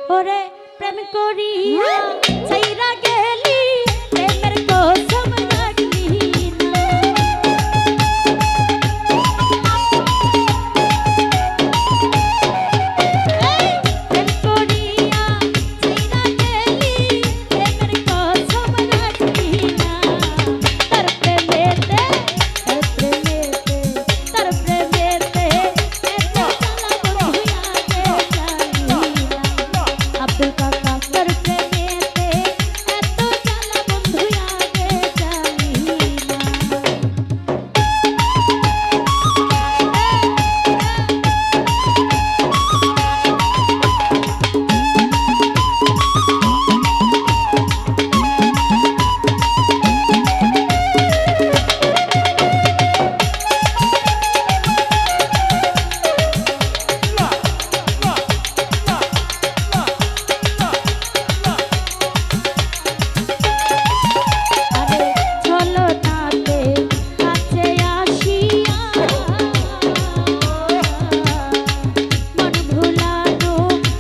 ওরে প্রেম করিয়া ছাইরা গেলি প্রেমের কসম রাখলি না প্রেম করিয়া ছাইরা গেলি প্রেমের কসম রাখলি না তার প্রেমেতে তার প্রেমেতে এত জ্বালা বন্ধুয়া গে জানি না আব্দুল কাকা তোর প্রেমেতে এত জ্বালা বন্ধুয়া গে জানি আরে চলো নাতে কাছে আসিয়া মন ভুলানো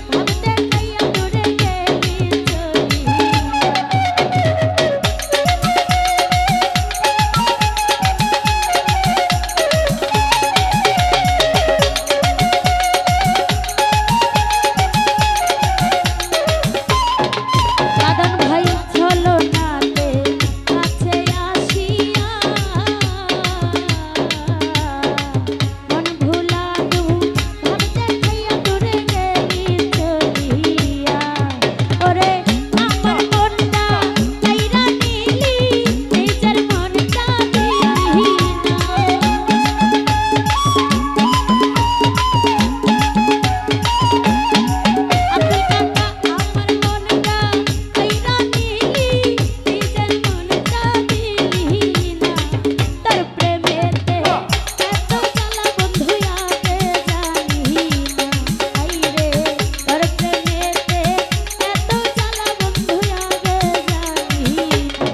ভাবতে খাইয়া দূরে গেলি দাদান ভাই চলো নাতে কাছে আসিয়া মন ভুলানো ভাবতে খাইয়া দূরে গেলি চলিয়া ওরে আমার মনটা কাইরা নিলি নিজের মনটা দিলি না আব্দুল কাকা আমার মনটা কাইরা নিলি নিজের মনটা দিলি না তোর প্রেমেতে এত জ্বালা বন্ধুয়া গে জানি না আইরে তোর প্রেমেতে এত জ্বালা বন্ধুয়া গে জানি না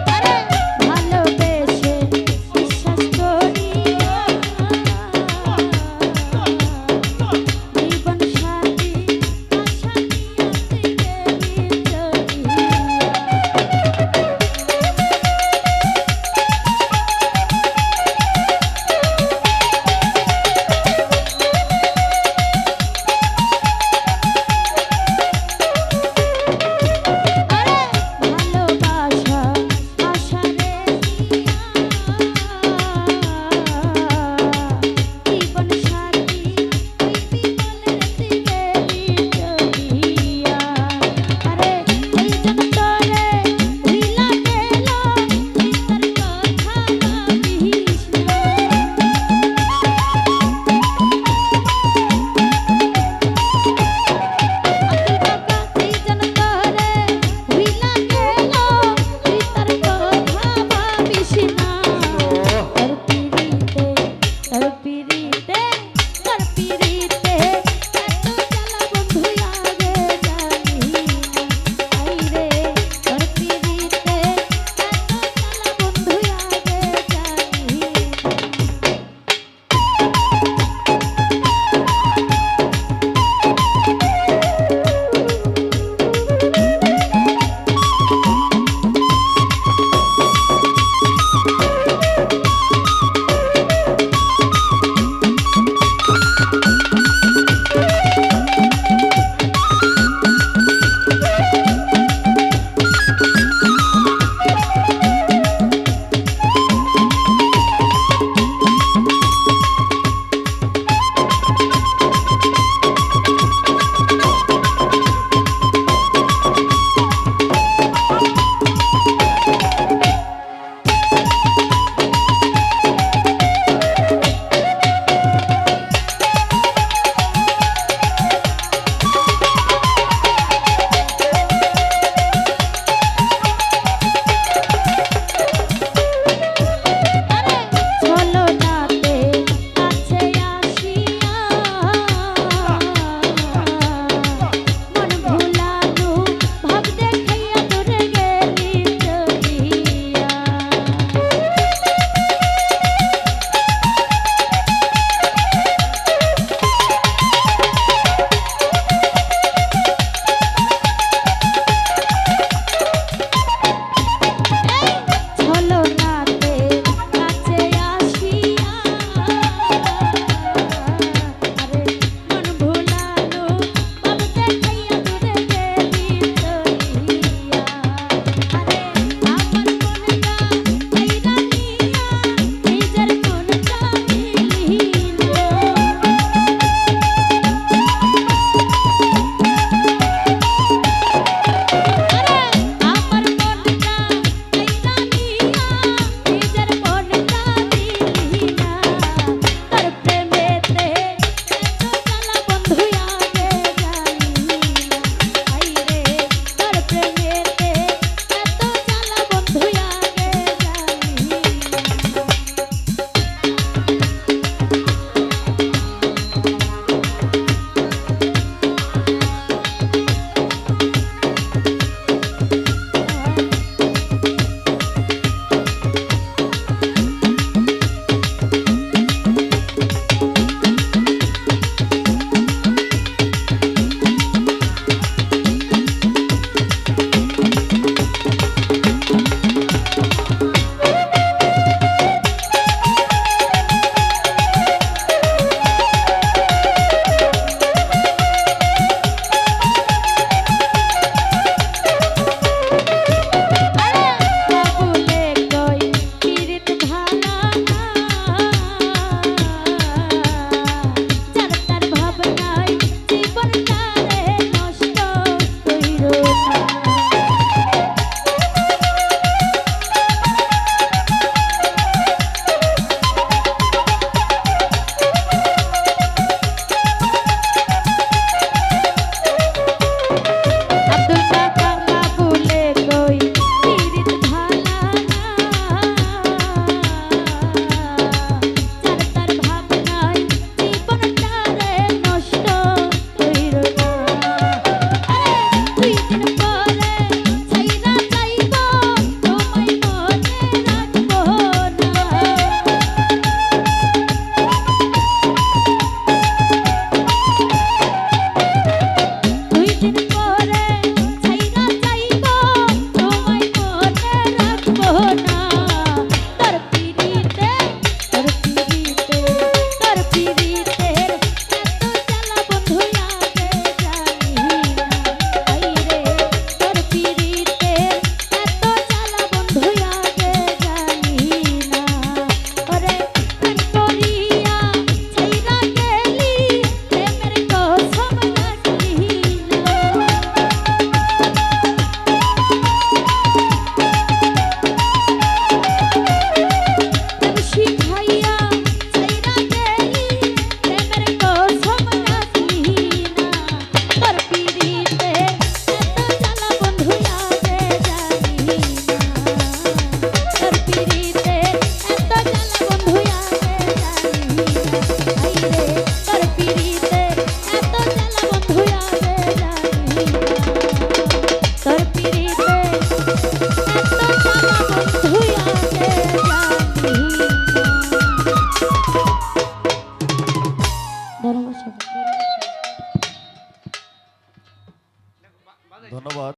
আরে ভালোবেসে বিশ্বাস করিয়া জীবন সাথী আশা নিয়াতে গেলি চলিয়া আরে ভালোবাসা আশারে নিয়া জীবন সাথী হইবি বলে গেলি চলিয়া আরে এই জন তোরে ভুইলা গেল তার কথা ভাবিস না আব্দুল কাকা এই জন তোরে ভুইলা গেল তুই তার কথা ভাবিস না তোর পিরিতে তোর পিরিতে তোর পিরিতে এত জ্বালা বন্ধুয়া গে জানি না আইরে তোর পিরিতে এত জ্বালা বন্ধুয়া গে জানি না ধন্যবাদ। ধন্যবাদ।